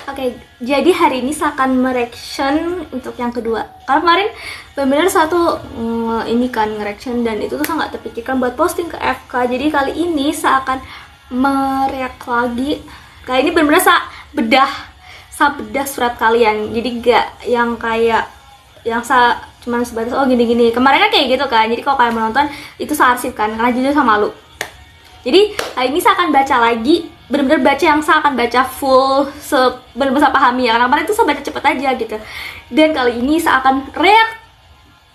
Oke, jadi hari ini saya akan mereaction untuk yang kedua. Karena kemarin benar-benar satu ini kan nge-reaction dan itu tuh saya nggak terpikirkan buat posting ke FK. Jadi kali ini saya akan mereact lagi. Kali ini benar-benar saya bedah surat kalian. Jadi gak yang kayak yang saya cuma sebatas oh gini-gini. Kemarin kan kayak gitu kan. Jadi kalau kalian menonton itu saya arsipkan karena jujur saya malu. Jadi hari ini saya akan baca lagi, benar-benar baca yang saya akan baca full, benar-benar saya pahami ya. Karena kemarin itu saya baca cepet aja gitu. Dan kali ini saya akan react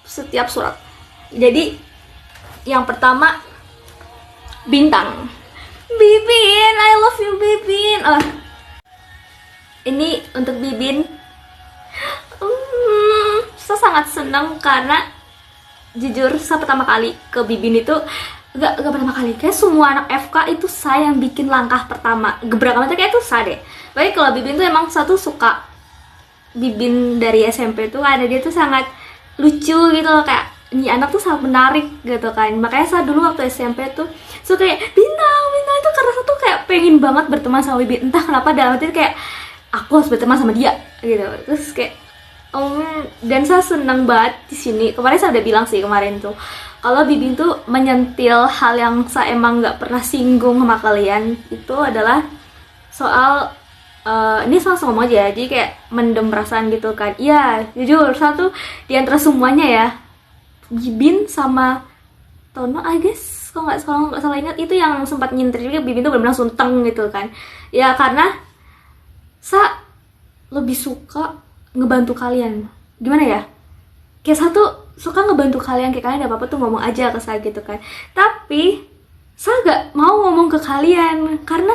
setiap surat. Jadi yang pertama Bintang. Bibin, I love you Bibin. Oh, ini untuk Bibin. Saya sangat senang karena jujur saya pertama kali ke Bibin itu Gak pertama kali, kayak semua anak FK itu saya yang bikin langkah pertama. Gebrakan kayak itu saya deh. Baik kalau Bibin tuh emang satu suka Bibin dari SMP tuh ada dia tuh sangat lucu gitu loh, kayak ini anak tuh sangat menarik gitu kan. Makanya saya dulu waktu SMP tuh suka kayak Bintang itu karena saya tuh kayak pengen banget berteman sama Bibin. Entah kenapa dalam hati kayak aku harus berteman sama dia gitu. Terus kayak dan saya senang banget di sini. Kemarin saya udah bilang sih kemarin tuh kalau Bibin tuh menyentil hal yang saya emang nggak pernah singgung sama kalian. Itu adalah soal ini langsung ngomong aja, jadi kayak mendem perasaan gitu kan. Iya, jujur satu di antara semuanya ya, Bibin sama Tono, I guess kalau nggak salah ingat itu yang sempat nyintir juga. Bibin tuh benar-benar sunteng gitu kan. Ya karena saya lebih suka ngebantu kalian. Gimana ya? Kayak satu suka ngebantu kalian, kayak kalian ada apa-apa tuh ngomong aja ke saya gitu kan. Tapi saya gak mau ngomong ke kalian karena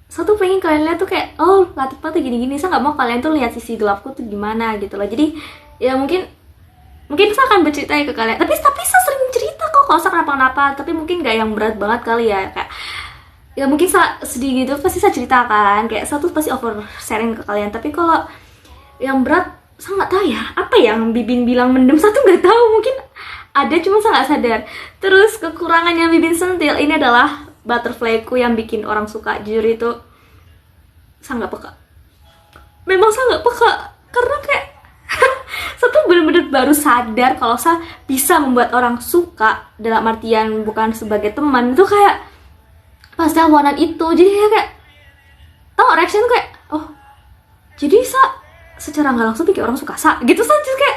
saya tuh pengen kalian lihat tuh kayak oh Latifah tuh gini-gini. Saya gak mau kalian tuh lihat sisi gelapku tuh gimana gitu loh. Jadi ya mungkin saya akan bercerita ke kalian. Tapi saya sering cerita kok kalau saya kenapa-napa. Tapi mungkin gak yang berat banget kali ya. Kayak ya mungkin saya sedih gitu pasti saya ceritakan. Kayak saya tuh pasti over sharing ke kalian. Tapi kalau yang berat saya nggak tahu ya apa yang Bibin bilang mendem, saya tuh nggak tahu, mungkin ada cuma saya nggak sadar. Terus kekurangan yang Bibin sentil ini adalah butterflyku yang bikin orang suka. Jujur itu saya nggak peka, memang saya nggak peka karena kayak saya tuh bener-bener baru sadar kalau saya bisa membuat orang suka, dalam artian bukan sebagai teman, itu kayak pas teleponan itu. Jadi kayak tau reaction tuh kayak oh jadi saya secara nggak langsung bikin orang suka gitu. Saya kayak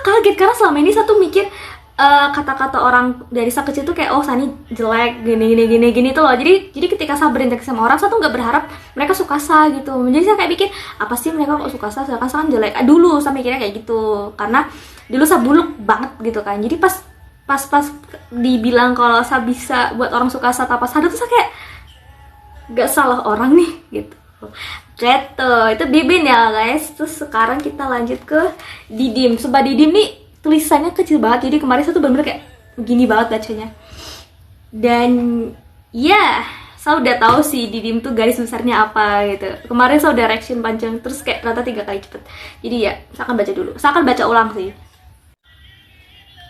kaget karena selama ini saya tuh mikir kata-kata orang dari saya kecil tuh kayak oh Sani jelek gini tuh loh. Jadi ketika saya berinteraksi sama orang, saya tuh nggak berharap mereka suka saya gitu. Jadi saya kayak pikir apa sih mereka kok suka saya, sedangkan saya kan jelek. Dulu saya mikirnya kayak gitu karena dulu saya buluk banget gitu kan. Jadi pas dibilang kalau saya bisa buat orang suka saya tanpa sadar tuh saya kayak nggak salah orang nih gitu. Gitu, itu Bibin ya guys. Terus sekarang kita lanjut ke Didim. Sumpah Didim nih tulisannya kecil banget. Jadi kemarin saya tuh bener-bener kayak begini banget bacanya. Dan ya, saya udah tahu sih Didim tuh garis besarnya apa gitu. Kemarin saya udah reaction panjang, terus kayak ternyata 3 kali cepet. Jadi ya, saya akan baca dulu. Saya akan baca ulang sih.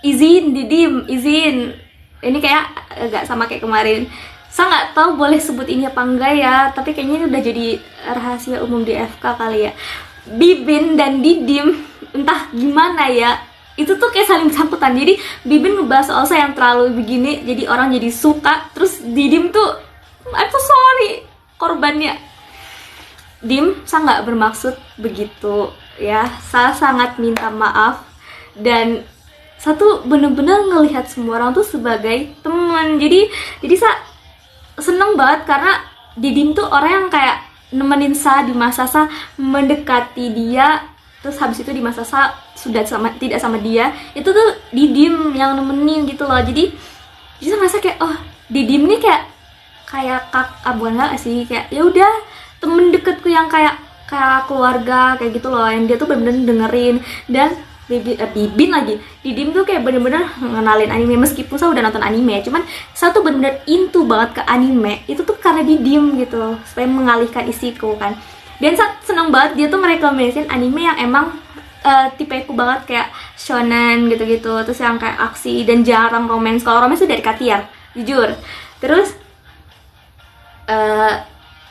Izin Didim, izin. Ini kayak agak sama kayak kemarin. Saya nggak tahu boleh sebut ini apa enggak ya, tapi kayaknya ini udah jadi rahasia umum di FK kali ya. Bibin dan Didim entah gimana ya, itu tuh kayak saling bersangkutan. Jadi Bibin ngebahas soal saya yang terlalu begini, jadi orang jadi suka. Terus Didim tuh I'm so sorry korbannya. Dim, saya nggak bermaksud begitu ya, saya sangat minta maaf. Dan saya tuh bener-bener ngelihat semua orang tuh sebagai teman. Jadi saya seneng banget karena Didim tuh orang yang kayak nemenin saya di masa saya mendekati dia. Terus habis itu di masa saya sudah tidak sama dia, itu tuh Didim yang nemenin gitu loh. Jadi saya ngerasa kayak oh Didim nih kayak bukan nggak sih, kayak ya udah temen deketku yang kayak keluarga kayak gitu loh, yang dia tuh bener-bener dengerin. Dan Bibin lagi, Didim tuh kayak bener-bener ngenalin anime. Meskipun saya udah nonton anime, cuman saya tuh bener-bener into banget ke anime. Itu tuh karena Didim gitu, supaya mengalihkan isiku kan. Dan saya seneng banget dia tuh merekomendasikan anime yang emang tipeku banget, kayak shonen gitu-gitu. Terus yang kayak aksi dan jarang romance. Kalau romance tuh dari Katia, jujur. Terus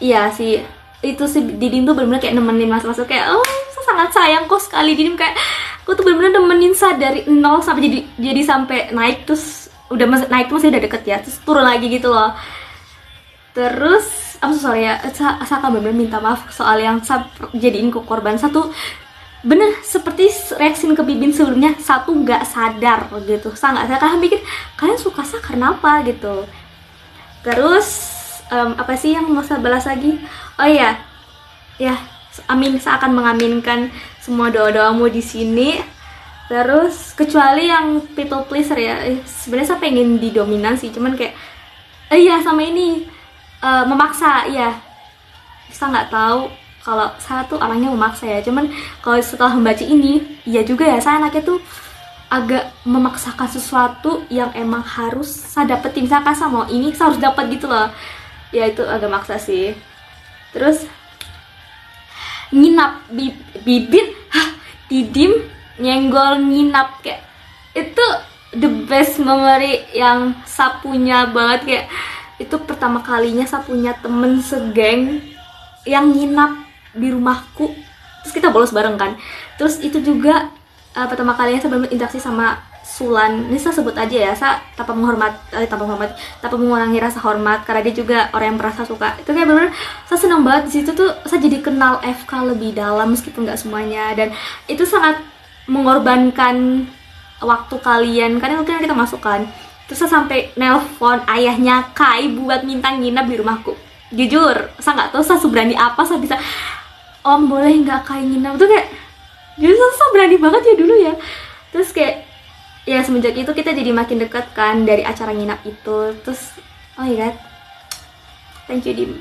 iya sih, itu si Didim tuh bener-bener kayak nemenin mas-mas kayak saya sangat sayang kok sekali Didim, kayak aku tuh bener-bener nemenin saya dari nol sampai jadi sampai naik, terus udah naik tuh masih udah deket ya, terus turun lagi gitu loh. Terus I'm so sorry ya, saya akan bener-bener minta maaf soal yang saya jadiin ke korban. Satu bener seperti reaksi ke Bibin sebelumnya, satu nggak sadar gitu, saya nggak sadar karena mikir kalian suka saya karena apa gitu. Terus apa sih yang mau saya balas lagi? Oh iya, ya, amin, saya akan mengaminkan semua doa-doamu di sini. Terus kecuali yang people pleaser ya, sebenarnya saya pengen didominasi, cuman kayak iya sama ini memaksa, ya. Saya nggak tahu kalau saya tuh orangnya memaksa ya, cuman kalau setelah membaca ini, iya juga ya, saya anaknya tuh agak memaksakan sesuatu yang emang harus saya dapetin. Misalkan saya mau ini, saya harus dapat gitu loh. Ya itu agak maksa sih. Terus nginap Bibin, Didim nyenggol nginap, kayak itu the best memory yang saya punya banget. Kayak itu pertama kalinya saya punya temen segeng yang nginap di rumahku, terus kita bolos bareng kan. Terus itu juga pertama kalinya saya berinteraksi sama Sulan, ini saya sebut aja ya, saya tanpa mengurangi rasa hormat karena dia juga orang yang merasa suka. Itu kayak bener-bener saya senang banget di situ tuh, saya jadi kenal FK lebih dalam meskipun nggak semuanya, dan itu sangat mengorbankan waktu kalian karena mungkin kita masukkan. Terus saya sampai nelpon ayahnya Kai buat minta nginap di rumahku. Jujur, saya nggak tahu saya seberani apa saya bisa, Om boleh nggak Kai nginap, tuh kayak jujur saya berani banget ya dulu ya. Terus kayak ya semenjak itu kita jadi makin dekat kan dari acara nginap itu. Terus oh my god, thank you Dim,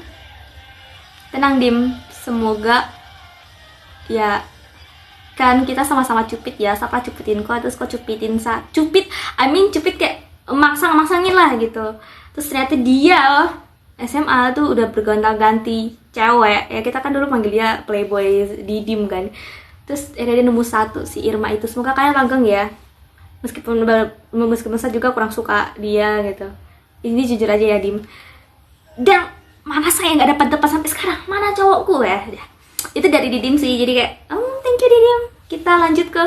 tenang Dim, semoga ya kan kita sama-sama cupit ya, siapa cupitin kok, terus kok cupitin sa cupit, cupit kayak maksang-maksangin lah gitu. Terus ternyata dia SMA tuh udah bergonta-ganti cewek ya, kita kan dulu panggil dia playboy Didim kan. Terus dia nemu satu, si Irma itu, semoga kalian langgeng ya, meskipun saya juga kurang suka dia gitu. Ini jujur aja ya Dim, dan mana saya nggak dapat sampai sekarang, mana cowokku ya. Itu dari Didim sih, jadi kayak thank you Didim. Kita lanjut ke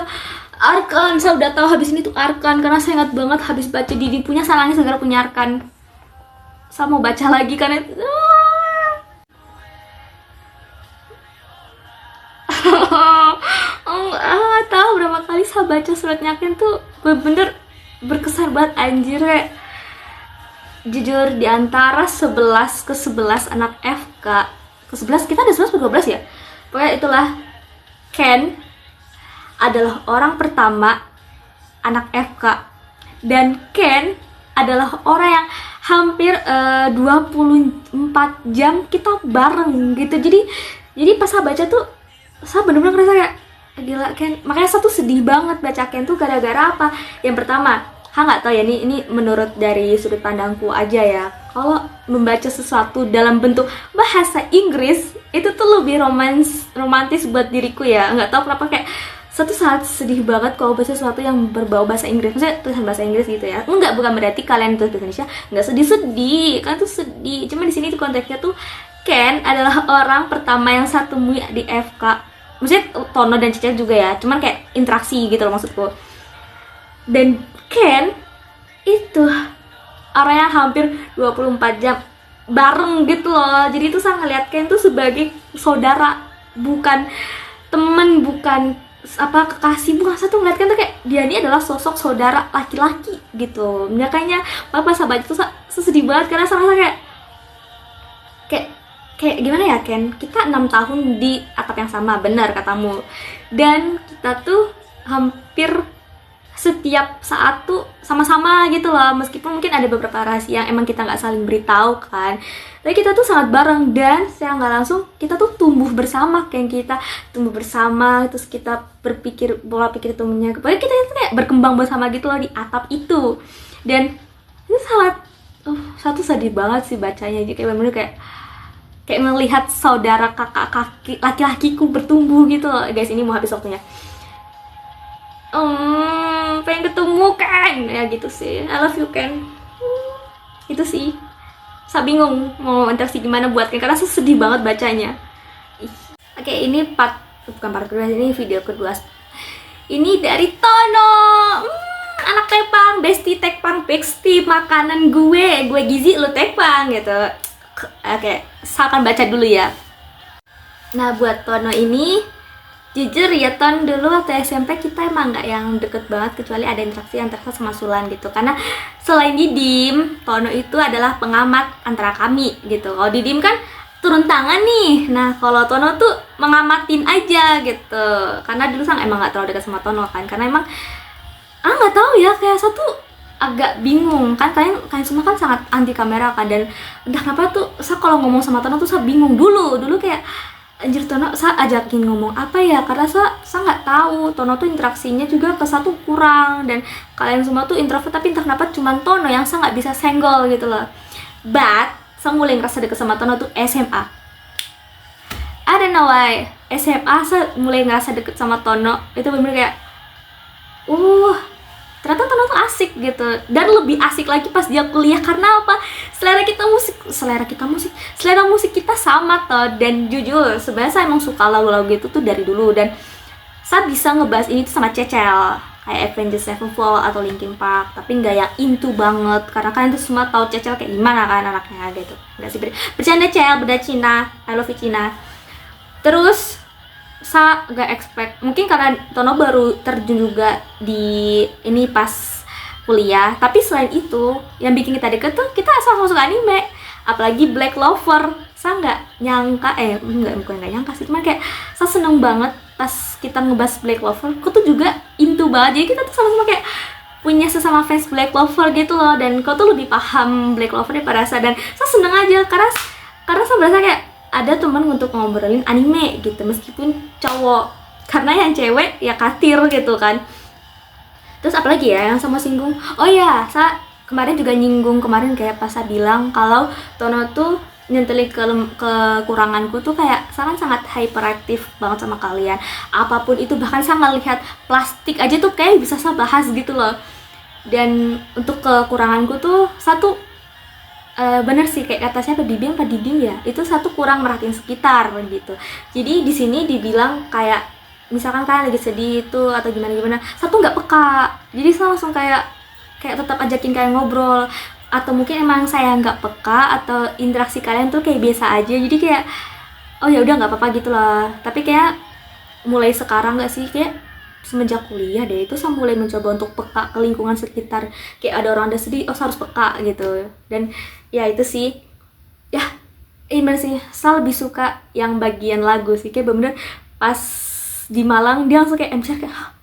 Arkan. Saya udah tahu habis ini tuh Arkan karena saya ingat banget habis baca Didim punya, saya nangis segera punya Arkan. Saya mau baca lagi karena tahu berapa kali saya baca surat Yakin tuh bener-bener berkesan banget anjir. Kayak jujur di antara 11 ke 11 anak FK, ke 11 kita ada 11 ke 12 ya, pokoknya itulah, Ken adalah orang pertama anak FK, dan Ken adalah orang yang hampir 24 jam kita bareng gitu. Jadi pas saya baca tuh saya bener-bener ngerasa kayak gila Ken. Makanya saya tuh sedih banget baca Ken tuh gara-gara apa? Yang pertama, nggak tahu ya, ini menurut dari sudut pandangku aja ya, kalau membaca sesuatu dalam bentuk bahasa Inggris itu tuh lebih romantis buat diriku ya. Nggak tahu kenapa, kayak satu saat sedih banget kalau baca sesuatu yang berbau bahasa Inggris, maksudnya tulisan bahasa Inggris gitu ya. Enggak, bukan berarti kalian tulis bahasa Indonesia nggak sedih-sedih, kan tuh sedih. Cuma di sini tuh konteksnya tuh Ken adalah orang pertama yang saya temui di FK. Maksudnya Tono dan Cica juga ya, cuman kayak interaksi gitu loh maksudku. Dan Ken itu orang yang hampir 24 jam bareng gitu loh. Jadi itu saya ngeliat Ken tuh sebagai saudara, bukan temen, bukan apa kekasih, bukan. Satu ngeliat Ken tuh kayak dia ini adalah sosok saudara laki-laki gitu. Makanya pas sahabat itu saya sedih banget karena saya rasa kayak gimana ya Ken, kita 6 tahun di atap yang sama, benar katamu, dan kita tuh hampir setiap saat tuh sama-sama gitu loh, meskipun mungkin ada beberapa rahasia yang emang kita nggak saling beritahu kan, tapi kita tuh sangat bareng, dan secara nggak langsung kita tuh tumbuh bersama, kayak kita tumbuh bersama, terus kita berpikir pola pikir temennya, pokoknya kita tuh kayak berkembang bersama gitu loh di atap itu. Dan itu sangat satu sedih banget sih bacanya, jadi kayak bener-bener kayak melihat saudara kakak laki-lakiku bertumbuh gitu loh. Guys, ini mau habis waktunya, pengen ketemu kan ya gitu sih. I love you Ken. Itu sih, saya bingung mau interaksi gimana buat Ken karena saya sedih banget bacanya. Oke, ini bukan part kedua, ini video kedua. Ini dari Tono. Anak Tepang, bestie Tepang, bestie makanan gue gizi, lu Tepang gitu. Oke, saya akan baca dulu ya. Nah, buat Tono ini, jujur ya Ton, dulu waktu SMP kita emang nggak yang deket banget, kecuali ada interaksi antara sama Sulan gitu. Karena selain Didim, Tono itu adalah pengamat antara kami gitu. Kalau Didim kan turun tangan nih, nah kalau Tono tuh mengamatin aja gitu. Karena dulu emang nggak terlalu dekat sama Tono kan, karena emang nggak tahu ya, kayak satu agak bingung kan, kalian semua kan sangat anti kamera kan, dan entah kenapa tuh saya kalau ngomong sama Tono tuh saya bingung dulu kayak anjir Tono saya ajakin ngomong apa ya, karena saya nggak tahu. Tono tuh interaksinya juga ke satu kurang, dan kalian semua tuh introvert, tapi entah kenapa cuman Tono yang saya nggak bisa senggol gitu loh. But saya mulai ngerasa deket sama Tono tuh SMA. I don't know why, SMA saya mulai ngerasa deket sama Tono itu bener-bener kayak ternyata Tono tuh asik gitu, dan lebih asik lagi pas dia kuliah. Karena apa? Selera musik kita sama toh. Dan jujur sebenarnya saya emang suka lagu-lagu gitu tuh dari dulu, dan saya bisa ngebahas ini tuh sama Cecel kayak Avenged Sevenfold atau Linkin Park, tapi nggak yang into banget, karena kalian tuh semua tahu Cecel kayak gimana kan anaknya gitu. Nggak sih, bercanda Cel, beda Cina, I love you Cina. Terus saya gak expect, mungkin karena Tono baru terjun juga di ini pas kuliah, tapi selain itu yang bikin kita deket tuh kita sama-sama suka anime, apalagi Black Clover. Saya nggak nyangka, bukan nggak nyangka sih, cuman kayak saya seneng banget pas kita ngebahas Black Clover, kau tuh juga into banget, jadi kita tuh sama-sama kayak punya sesama fans Black Clover gitu loh, dan kau tuh lebih paham Black Clover daripada saya, dan saya seneng aja karena saya berasa kayak ada teman untuk ngobrolin anime gitu, meskipun cowok, karena yang cewek ya katir gitu kan. Terus apalagi ya yang sama singgung, oh ya saya kemarin juga nyinggung kemarin kayak pas saya bilang kalau Tono tuh nyentelin kekuranganku tuh, kayak sangat hyperaktif banget sama kalian, apapun itu, bahkan saya ngelihat plastik aja tuh kayak bisa saya bahas gitu loh. Dan untuk kekuranganku tuh satu, bener sih kayak kata siapa, Didim ya, itu satu kurang merhatiin sekitar gitu. Jadi di sini dibilang kayak misalkan kalian lagi sedih itu atau gimana satu nggak peka, jadi saya langsung kayak tetap ajakin kalian ngobrol, atau mungkin emang saya nggak peka atau interaksi kalian tuh kayak biasa aja, jadi kayak oh ya udah nggak apa-apa gitu lah. Tapi kayak mulai sekarang nggak sih, kayak semenjak kuliah deh itu saya mulai mencoba untuk peka ke lingkungan sekitar, kayak ada orang ada sedih, oh saya harus peka gitu. Dan ya itu sih ya, bener sih, saya lebih suka yang bagian lagu sih, kayak bener pas di Malang dia langsung kayak MCR, kayak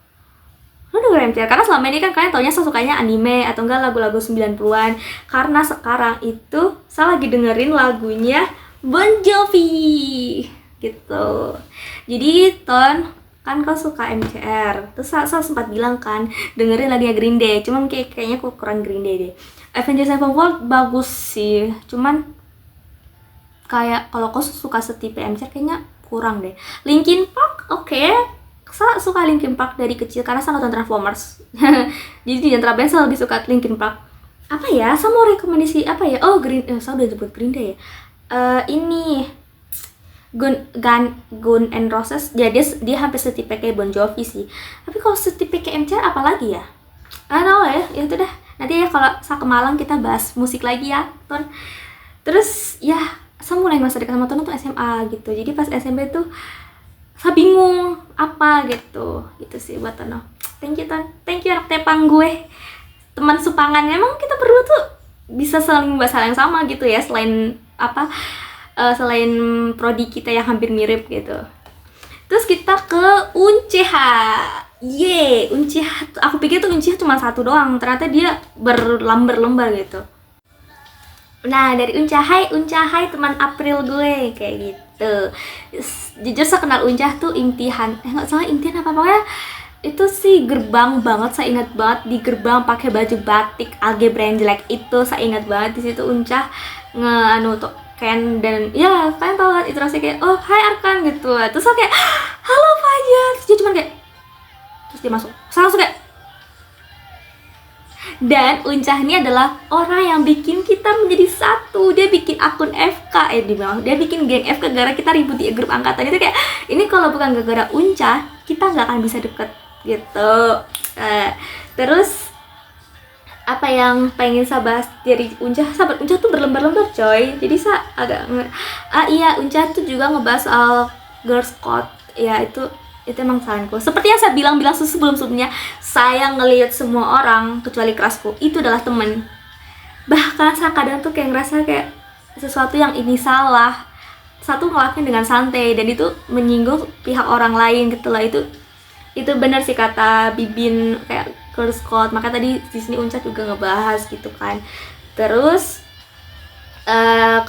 lu denger MCR, karena selama ini kan kalian taunya saya sukanya anime atau enggak lagu-lagu 90-an, karena sekarang itu saya lagi dengerin lagunya Bon Jovi gitu. Jadi Ton, kan kau suka MCR, terus saya sempat bilang kan dengerin lagunya Green Day, cuman kayaknya kok kurang Green Day deh. Avenged Sevenfold bagus sih, cuman kayak kalau kau suka setipe MCR kayaknya kurang deh. Linkin Park oke. Saya suka Linkin Park dari kecil karena saya nonton Transformers. Jadi di antara band saya lebih suka Linkin Park. Apa ya, saya mau rekomendasi apa ya, saya udah sebut Green Day ya. Ini Gun and Roses, ya dia hampir setipe kayak Bon Jovi sih. Tapi kalau setipe kayak MCR apalagi ya? Tahu ya itu dah. Nanti ya kalau saya ke Malang kita bahas musik lagi ya, Ton. Terus ya, saya mulai masa dekat sama Ton tuh SMA gitu. Jadi pas SMP tuh saya bingung apa gitu. Itu sih buat Tono. Thank you Ton. Thank you anak Tepang gue. Teman supangan, emang kita berdua tuh bisa saling bahas hal yang sama gitu ya, selain selain prodi kita yang hampir mirip gitu. Terus kita ke Unciha. Unciha. Aku pikir tuh Unciha cuma satu doang, ternyata dia berlembar-lembar gitu. Nah dari Uncahai teman April gue kayak gitu. Jujur saya kenal Uncah tuh imtihan, nggak salah imtihan apa pokoknya itu sih gerbang banget. Saya ingat banget di gerbang pakai baju batik algebra yang jelek itu, saya ingat banget di situ Uncah tuh Ken, dan ya kalian tau kan itu rasanya kayak oh hai Arkan gitu. Terus saya kayak halo Fajar, terus dia cuma kayak, terus dia masuk, saya langsung kayak. Dan Uncah ini adalah orang yang bikin kita menjadi satu. Dia bikin akun FK, dia bikin geng FK gara kita ribut di grup angkatan itu, kayak ini kalau bukan gara-gara Unca, kita nggak akan bisa deket gitu. Terus apa yang pengen saya bahas dari Unca, sahabat Unca tuh berlembar-lembar coy, jadi saya agak iya, Unca tuh juga ngebahas soal girls code ya, itu emang saranku. Seperti yang saya bilang sebelumnya, saya ngelihat semua orang kecuali kerasku itu adalah temen. Bahkan saya kadang tuh kayak ngerasa kayak sesuatu yang ini salah, satu ngelakuin dengan santai dan itu menyinggung pihak orang lain gitu lah. Itu benar sih kata Bibin, kayak girls code. Maka tadi di sini Unca juga ngebahas gitu kan. Terus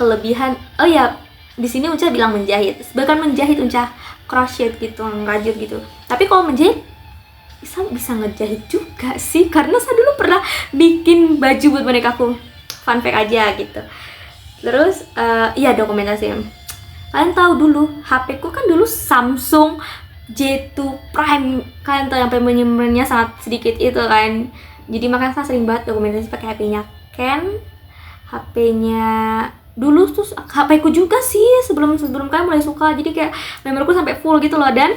kelebihan, oh ya, di sini Unca bilang menjahit, bahkan menjahit Unca crochet gitu, ngerajut gitu. Tapi kalau menjahit bisa ngejahit juga sih, karena saya dulu pernah bikin baju buat bonekaku. Fun fact aja gitu. Terus iya, dokumentasi. Kalian tahu dulu HP ku kan dulu Samsung J2 Prime, kalian tahu yang menyimpannya sangat sedikit itu kan. Jadi makanya saya sering banget dokumentasi pakai HP-nya Ken, HP-nya dulu tuh HP ku juga sih sebelum kalian mulai suka. Jadi kayak memoriku sampai full gitu loh, dan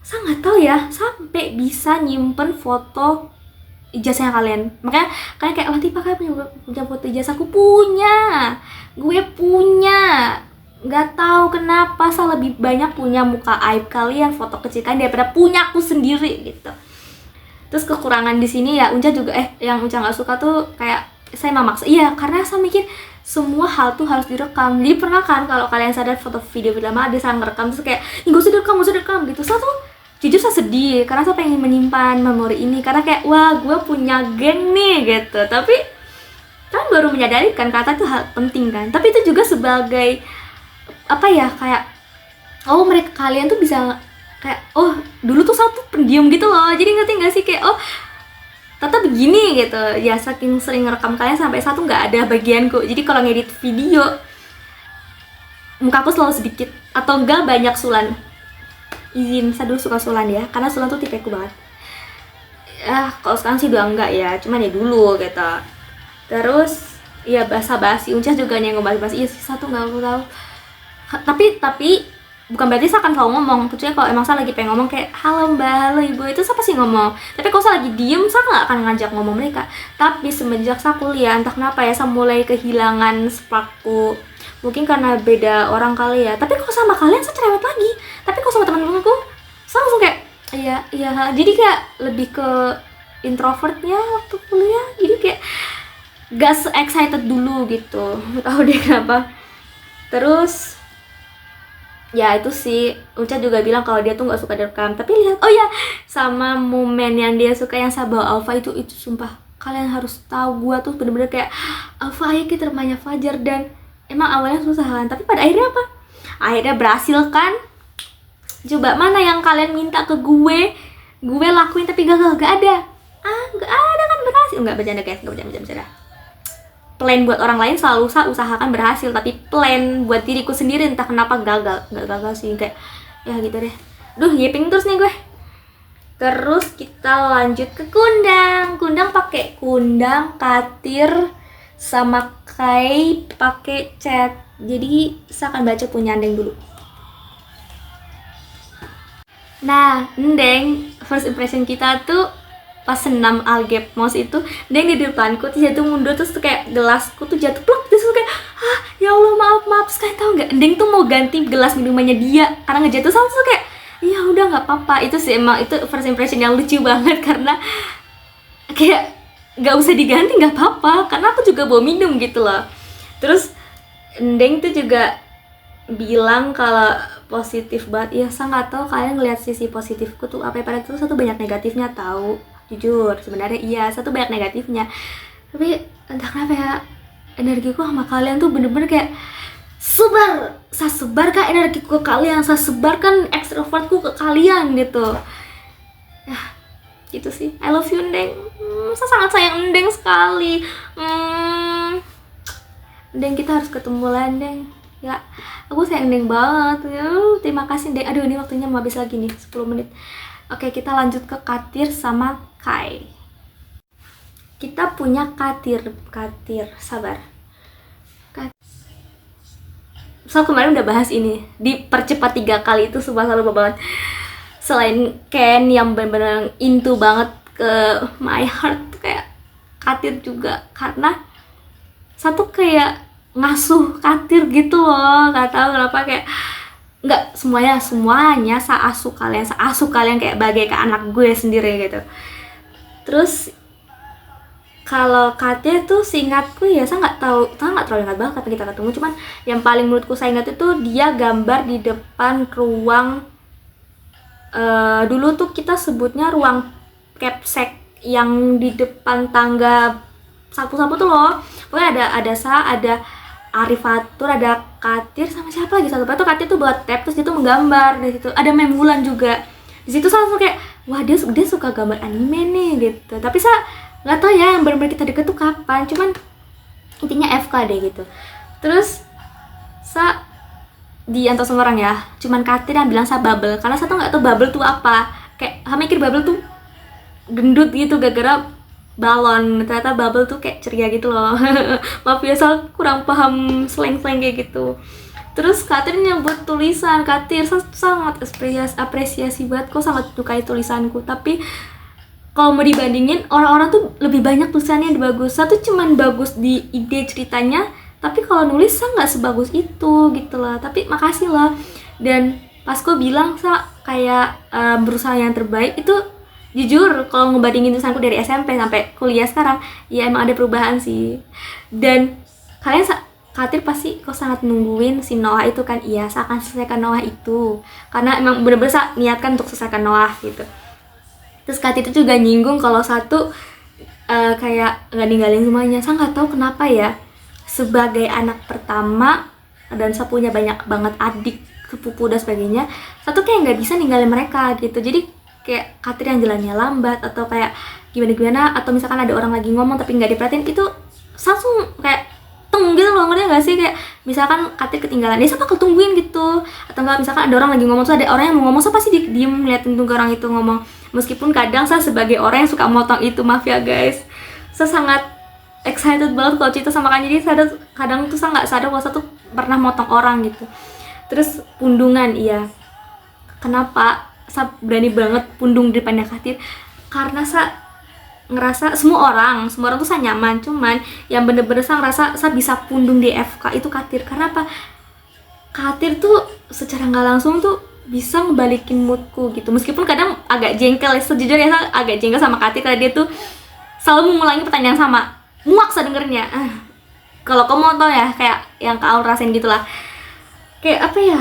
saya nggak tahu ya sampai bisa nyimpen foto ijazahnya kalian. Makanya kalian kayak, wah tipe kalian punya foto ijazahku, punya, gue punya. Nggak tahu kenapa saya lebih banyak punya muka aib kalian, foto kecil kalian, daripada punya aku sendiri gitu. Terus kekurangan di sini ya Unca juga yang Unca nggak suka tuh kayak saya memaksa. Iya, karena saya mikir semua hal tuh harus direkam. Jadi pernah kan kalau kalian sadar foto video lama ada saya ngerekam terus kayak nggak usah direkam gitu. Saya tuh jujur saya sedih karena saya pengen menyimpan memori ini, karena kayak wah gue punya geng nih gitu. Tapi kan baru menyadari kan kata itu hal penting kan. Tapi itu juga sebagai apa ya, kayak oh mereka kalian tuh bisa kayak oh dulu tuh satu pendiam gitu loh. Jadi ngerti nggak sih kayak oh Tata begini gitu ya, saking sering ngerekam kalian sampai satu nggak ada bagianku. Jadi kalau ngedit video mukaku selalu sedikit atau enggak banyak sulan. Izin, saya dulu suka sulan ya, karena sulan tuh tipeku banget. Kalau sekarang sih udah enggak ya, cuman ya dulu gitu. Terus ya basa-basi, Unca juga nih yang ngebahas-bahas. Iya sih, satu nggak aku tahu. Tapi bukan berarti saya akan selalu ngomong. Kecuali kalau emang saya lagi pengen ngomong kayak halo mbak, halo ibu, itu saya pasti ngomong. Tapi kalau saya lagi diem, saya nggak akan ngajak ngomong mereka. Tapi semenjak saya kuliah, entah kenapa ya, saya mulai kehilangan sparkku. Mungkin karena beda orang kali ya. Tapi kalau sama kalian saya cerewet lagi. Tapi kalau sama teman-temanku, saya langsung kayak iya. Jadi kayak lebih ke introvertnya waktu kuliah. Jadi kayak gak se-excited dulu gitu. Tahu deh kenapa. Terus ya itu sih, Unca juga bilang kalau dia tuh nggak suka direkam. Tapi lihat, oh ya, sama momen yang dia suka yang saya bawa Alfa itu sumpah kalian harus tahu, gua tuh bener-bener kayak Alfa ayo kita rumahnya Fajar. Dan emang awalnya susah kan, tapi pada akhirnya apa? Akhirnya berhasil kan? Coba mana yang kalian minta ke gue lakuin tapi gagal, gak ada. Gak ada kan berhasil. Nggak bercanda guys, nggak bercanda. Plan buat orang lain selalu saya usahakan berhasil, tapi plan buat diriku sendiri entah kenapa gagal. Nggak gagal sih, kayak ya gitu deh. Yiping terus nih gue. Terus kita lanjut ke kundang. Kundang pakai kundang, katir, sama kai pakai cat. Jadi saya akan baca punya Ndeng dulu. Nah, Ndeng, first impression kita tuh pas senam algeb mouse itu, Ndeng di depanku tuh jatuh mundur, terus tuh kayak gelasku tuh jatuh plak, terus tuh kayak ya Allah maaf. Terus kalian tahu nggak, Ndeng tuh mau ganti gelas minumannya dia karena ngejatuh, sama tuh kayak ya udah nggak apa-apa. Itu sih emang itu first impression yang lucu banget, karena kayak nggak usah diganti nggak apa-apa karena aku juga bawa minum gitu loh. Terus Ndeng tuh juga bilang kalau positif banget. Ya saya nggak tahu kalian ngeliat sisi positifku tuh apa ya, pada itu satu banyak negatifnya tahu. Jujur sebenarnya iya, satu banyak negatifnya, tapi entah kenapa ya energiku sama kalian tuh bener-bener kayak saya sebarkan energiku ke kalian, saya sebarkan extrovertku ke kalian gitu ya. Gitu sih, I love you Ndeng. Saya sangat sayang Ndeng sekali. Ndeng, kita harus ketemu lah Ndeng ya, aku sayang Ndeng banget ya. Terima kasih Ndeng. Aduh ini waktunya mau habis lagi nih, 10 menit. Oke, kita lanjut ke Katir sama Kai. Kita punya Katir, sabar. So kemarin udah bahas ini, dipercepat 3 kali itu sumpah selalu banget. Selain Ken yang bener-bener into banget ke my heart, kayak Katir juga, karena satu kayak ngasuh Katir gitu loh, nggak tahu kenapa, kayak nggak semuanya seasuh kalian kayak bagai ke anak gue sendiri gitu. Terus kalau Katia tuh seingatku ya, saya nggak terlalu ingat banget kapan kita ketemu, cuman yang paling menurutku saya ingat itu dia gambar di depan ruang, dulu tuh kita sebutnya ruang capsek yang di depan tangga sapu-sapu tuh loh. Pokoknya ada Arifatur, ada Katir, sama siapa lagi satu tuh. Katir tuh buat tab, terus dia tuh menggambar di situ. Ada Memulan juga di situ. Saya langsung kayak, wah dia suka gambar anime nih gitu. Tapi saya nggak tahu ya yang benar-benar kita deket tuh kapan, cuman intinya FK deh gitu. Terus saya di antara semua orang ya, cuman Katir yang bilang saya bubble, karena saya tuh nggak tahu bubble tuh apa. Kayak saya mikir bubble tuh gendut gitu gara-gara balon, ternyata bubble tuh kayak ceria gitu loh. Maaf ya, saya kurang paham slang-slang kayak gitu. Terus Katir nyebut tulisan, Katir saya sangat apresiasi banget, kok sangat sukai tulisanku. Tapi kalau mau dibandingin, orang-orang tuh lebih banyak tulisannya yang bagus. Saya tuh cuman bagus di ide ceritanya, tapi kalau nulis saya nggak sebagus itu gitu lah. Tapi makasih lah. Dan pas kok bilang saya kayak berusaha yang terbaik, itu jujur kalau ngebandingin tulisanku dari SMP sampai kuliah sekarang, ya emang ada perubahan sih. Dan kalian Katir pasti kok sangat nungguin si Noah itu kan. Iya, saya akan selesaikan Noah itu, karena emang bener-bener saya niatkan untuk selesaikan Noah gitu. Terus Katir itu juga nyinggung kalau satu kayak nggak ninggalin semuanya. Saya nggak tahu kenapa ya, sebagai anak pertama dan saya punya banyak banget adik, sepupu dan sebagainya, satu kayak nggak bisa ninggalin mereka gitu. Jadi kayak Katir yang jalannya lambat atau kayak gimana, atau misalkan ada orang lagi ngomong tapi nggak diperhatiin, itu langsung kayak teng gitu loh, ngerti nggak sih? Kayak misalkan Katir ketinggalan, dia bakal tungguin gitu. Atau enggak misalkan ada orang lagi ngomong, terus ada orang yang mau ngomong, saya pasti diem ngeliatin tuh orang itu ngomong. Meskipun kadang saya sebagai orang yang suka motong itu, maaf ya guys, saya sangat excited banget kalau cerita sama kan. Jadi kadang tuh saya nggak sadar kalau saya tuh pernah motong orang gitu. Terus pundungan, iya, kenapa saya berani banget pundung di depannya Katir? Karena saya ngerasa semua orang tuh saya nyaman, cuman yang bener-bener saya ngerasa saya bisa pundung di FK itu Katir. Karena apa? Katir tuh secara nggak langsung tuh bisa ngebalikin moodku gitu. Meskipun kadang agak jengkel ya, sejujurnya saya agak jengkel sama Katir karena dia tuh selalu mengulangi pertanyaan sama, muak saya dengernya. Kalau kamu mau tau ya, kayak yang Kak Aul rasain gitulah. Kayak apa ya,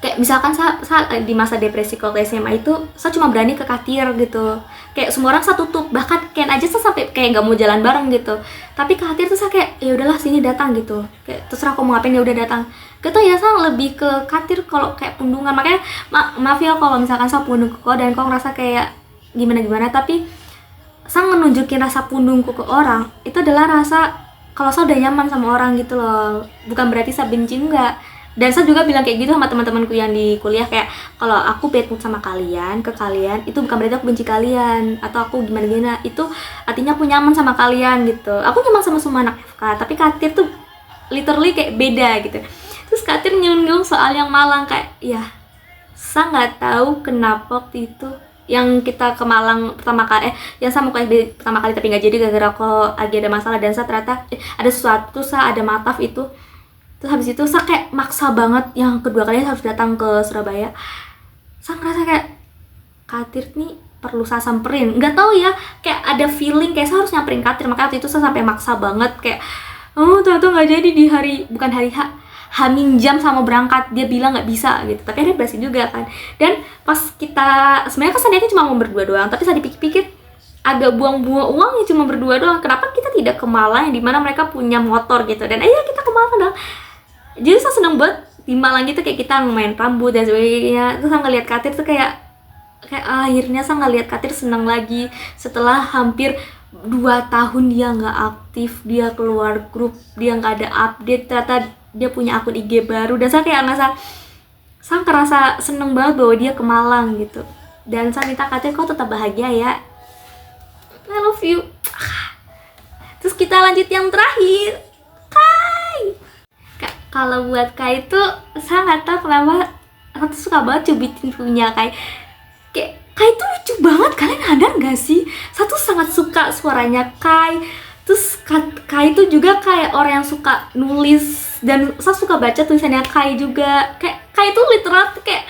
kayak misalkan saya di masa depresi kalau SMA itu, saya cuma berani ke Katir gitu. Kayak semua orang saya tutup, bahkan Ken aja saya sampai kayak nggak mau jalan bareng gitu. Tapi ke Katir tuh saya kayak, ya udahlah sini datang gitu. Kayak terserah kamu ngapain, ya udah datang. Gitu ya, saya lebih ke Katir kalau kayak pundungan. Makanya maaf ya kalau misalkan saya pundung ke kau dan kau ngerasa kayak gimana, tapi saya nunjukin rasa pundungku ke orang itu adalah rasa kalau saya udah nyaman sama orang gitu loh. Bukan berarti saya benci, enggak. Dan saya juga bilang kayak gitu sama teman-temanku yang di kuliah, kayak kalau aku bad mood sama kalian, ke kalian, itu bukan berarti aku benci kalian atau aku gimana, itu artinya aku nyaman sama kalian gitu. Aku nyaman sama semua anak FK, tapi Katir tuh literally kayak beda gitu. Terus Katir nyinggung soal yang Malang, kayak ya saya nggak tahu kenapa waktu itu yang kita ke Malang pertama kali, yang sama kayak pertama kali tapi nggak jadi gara-gara kok lagi ada masalah, dan saya ternyata ada sesuatu, saya ada mataf itu. Terus habis itu saya kayak maksa banget yang kedua kalinya harus datang ke Surabaya. Saya ngerasa kayak Katir nih perlu saya samperin, nggak tahu ya, kayak ada feeling kayak saya harus nyamperin Katir. Makanya waktu itu saya sampai maksa banget, kayak ternyata nggak jadi di bukan hari Hamin jam sama berangkat, dia bilang nggak bisa gitu. Tapi ada berhasil juga kan. Dan pas kita sebenarnya kesannya cuma mau berdua doang, tapi saya dipikir-pikir agak buang-buang uangnya cuma berdua doang. Kenapa kita tidak ke Malang yang dimana mereka punya motor gitu, dan ayo kita ke Malang dong. Jadi saya seneng banget di Malang gitu, kayak kita main rambut dan sebagainya. Terus saya ngeliat Katir tuh kayak akhirnya saya ngeliat Katir seneng lagi setelah hampir 2 tahun dia nggak aktif, dia keluar grup, dia nggak ada update. Ternyata dia punya akun IG baru, dan saya kayak ngerasa seneng banget bahwa dia ke Malang gitu. Dan saya minta Katir, kau tetap bahagia ya, I love you. Terus kita lanjut yang terakhir, Kai. kalau buat Kai itu saya nggak tahu kenapa aku tuh suka banget cubitin punya Kai. Kayak Kai tuh lucu banget, kalian sadar gak sih? Satu sangat suka suaranya Kai. Terus Kai itu juga kayak orang yang suka nulis, dan saya suka baca tulisannya Kai juga. Kayak Kai itu literal kayak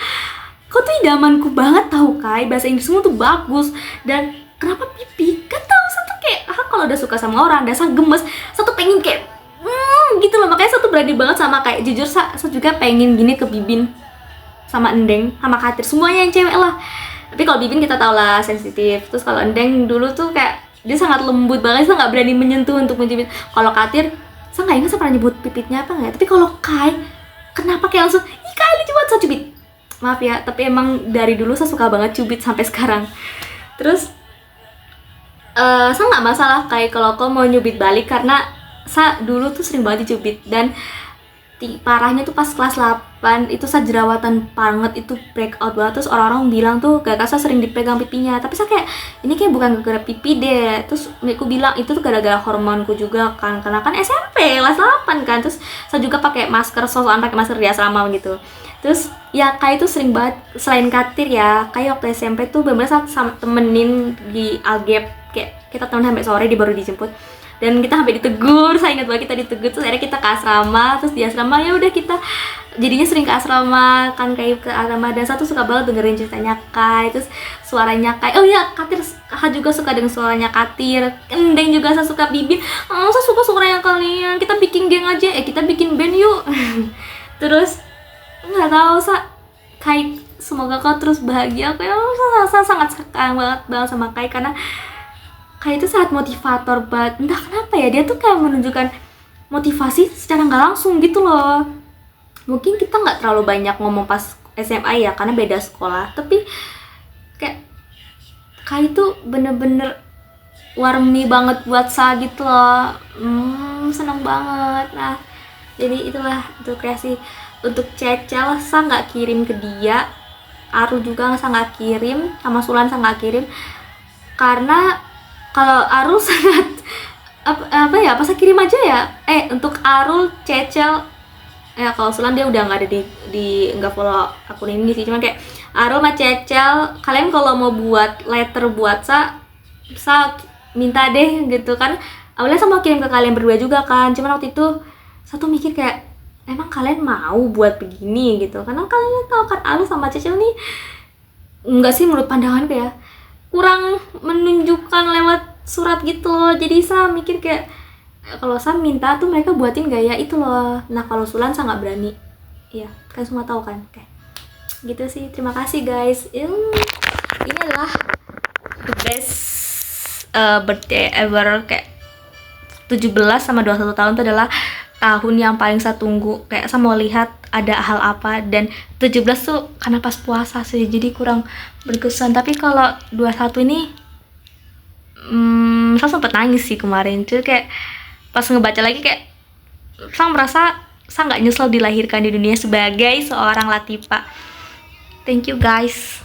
kau tuh idamanku banget tahu Kai. Bahasa Inggrismu tuh bagus. Dan kenapa pipi? Gak tahu, saya tuh kayak kalau udah suka sama orang, dan saya gemes, saya tuh pengen kayak gitu loh. Makanya saya tuh berani banget sama Kai. Jujur saya juga pengen gini ke Bibin sama Endeng sama Katir, semuanya yang cewek lah. Tapi kalau Bibin kita tau lah sensitif. Terus kalau Endeng dulu tuh kayak dia sangat lembut banget, saya nggak berani menyentuh untuk mencubit. Kalau Katir, saya nggak ingat saya pernah nyebut pipitnya apa nggak. Tapi kalau Kai, kenapa kayak langsung, ih Kai lucu banget, saya cubit. Maaf ya, tapi emang dari dulu saya suka banget cubit sampai sekarang. Terus saya nggak masalah kayak kalau kau mau nyubit balik, karena saya dulu tuh sering banget dicubit. Dan parahnya tuh pas kelas 8 itu saya jerawatan banget, itu breakout banget. Terus orang-orang bilang tuh gak saya sering dipegang pipinya, tapi saya kayak ini kayak bukan gara-gara pipi deh. Terus aku bilang itu tuh gara-gara hormonku juga kan, karena kan SMP kelas 8 kan. Terus saya juga pakai masker, sosokan pakai masker di asrama gitu. Terus ya Kai itu sering banget, selain Katir ya, kayak waktu SMP tuh bener-bener sama temenin di Algep, kayak kita temen sampai sore, dia baru dijemput. Dan kita sampai ditegur, saya ingat banget kita ditegur. Terus akhirnya kita ke asrama, terus di asrama ya udah kita jadinya sering ke asrama kan, kayak ke asrama. Dan satu suka banget dengerin ceritanya Kai, terus suaranya Kai. Oh iya, Katir juga suka dengan suaranya Katir. Endeng juga saya suka, Bibin. Oh, saya suka suaranya kalian. Kita bikin geng aja, kita bikin band yuk. Terus nggak tahu Kai, semoga kau terus bahagia. Aku saya sangat suka banget sama Kai, karena Kai itu sangat motivator banget. Entah kenapa ya, dia tuh kayak menunjukkan motivasi secara nggak langsung gitu loh. Mungkin kita nggak terlalu banyak ngomong pas SMA ya, karena beda sekolah. Tapi kayak Kai itu bener-bener warmi banget buat saya gitu loh. Seneng banget. Nah, jadi itulah untuk kreasi. Untuk Cecel saya nggak kirim ke dia, Aru juga saya nggak kirim, sama Sulan saya nggak kirim, karena kalau Arul sangat apa ya, pas saya kirim aja ya. Untuk Arul, Cecel, ya kalau Sulan dia udah nggak ada di nggak follow akun ini sih. Cuman kayak Arul sama Cecel, kalian kalau mau buat letter buat saya minta deh gitu kan. Awalnya saya mau kirim ke kalian berdua juga kan. Cuman waktu itu saya tuh mikir kayak, emang kalian mau buat begini gitu? Karena kalian tahu kan Arul sama Cecel nih, enggak sih menurut pandanganku ya, kurang menunjukkan lewat surat gitu loh. Jadi saya mikir kayak kalau saya minta tuh mereka buatin gaya itu loh. Nah kalau Sulan saya nggak berani. Iya, kalian semua tahu kan. Oke, gitu sih. Terima kasih guys. Ini adalah the best birthday ever. Kayak 17 sama 21 tahun itu adalah tahun yang paling saya tunggu. Kayak saya mau lihat ada hal apa. Dan 17 tuh karena pas puasa sih, jadi kurang berkesan. Tapi kalau 21 ini saya sempet nangis sih kemarin. Jadi kayak pas ngebaca lagi kayak saya merasa saya nggak nyesel dilahirkan di dunia sebagai seorang Latifa. Thank you guys.